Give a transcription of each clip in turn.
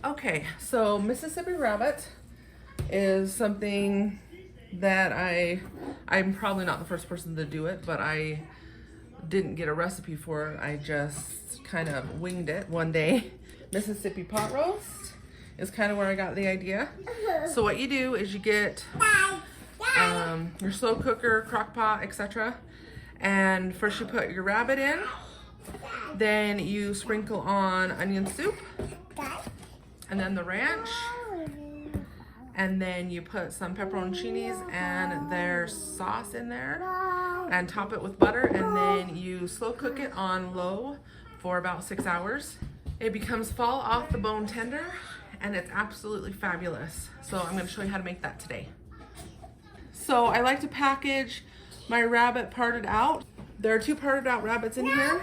Okay, so Mississippi rabbit is something that I'm probably not the first person to do it, but I didn't get a recipe for it. I just kind of winged it one day. Mississippi pot roast is kind of where I got the idea. So what you do is you get your slow cooker, crock pot, etc. And first you put your rabbit in, then you sprinkle on onion soup, and then the ranch, and then you put some pepperoncinis and their sauce in there and top it with butter, and then you slow cook it on low for about 6 hours. It becomes fall off the bone tender and it's absolutely fabulous. So I'm going to show you how to make that today. So I like to package my rabbit parted out. There are 2 parted out rabbits in here.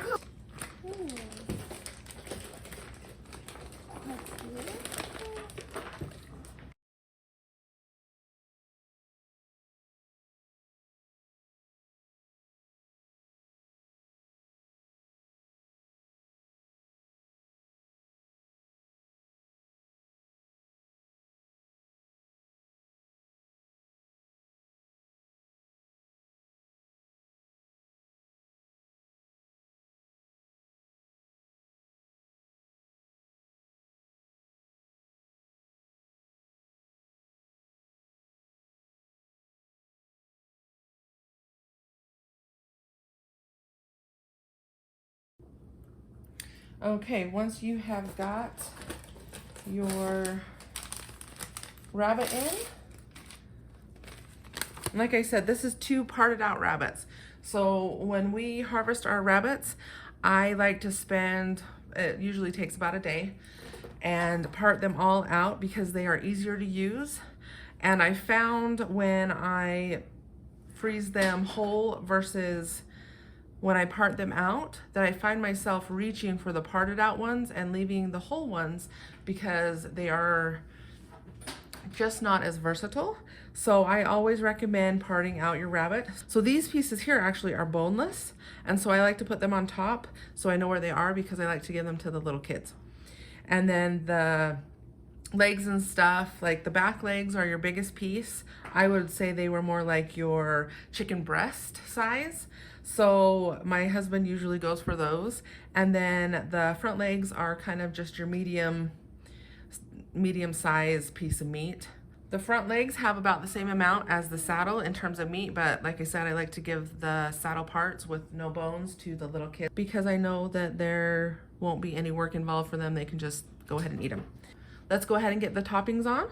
Okay, once you have got your rabbit in, like I said, this is 2 parted out rabbits. So when we harvest our rabbits, I like to spend, it usually takes about a day, and part them all out because they are easier to use. And I found when I freeze them whole versus when I part them out, that I find myself reaching for the parted out ones and leaving the whole ones because they are just not as versatile. So I always recommend parting out your rabbit. So these pieces here actually are boneless, and so I like to put them on top so I know where they are because I like to give them to the little kids. And then the legs and stuff, like the back legs are your biggest piece. I would say they were more like your chicken breast size. So my husband usually goes for those. And then the front legs are kind of just your medium size piece of meat. The front legs have about the same amount as the saddle in terms of meat, but like I said, I like to give the saddle parts with no bones to the little kids because I know that there won't be any work involved for them. They can just go ahead and eat them. Let's go ahead and get the toppings on.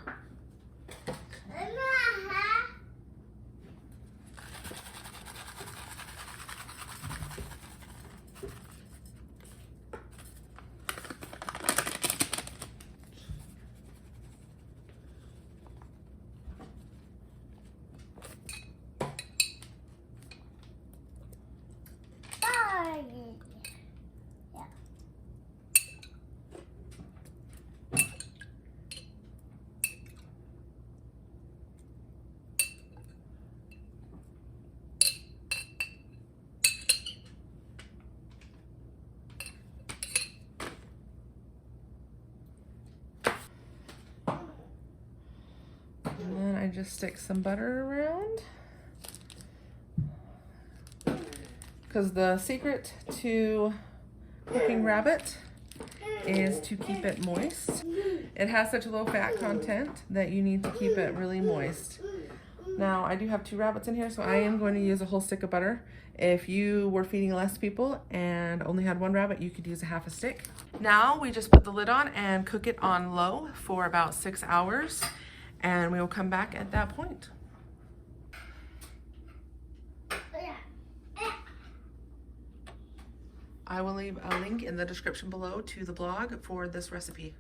And then I just stick some butter around. Because the secret to cooking rabbit is to keep it moist. It has such a low fat content that you need to keep it really moist. Now I do have 2 rabbits in here, so I am going to use a whole stick of butter. If you were feeding less people and only had 1 rabbit, you could use a half a stick. Now we just put the lid on and cook it on low for about 6 hours, and we will come back at that point. I will leave a link in the description below to the blog for this recipe.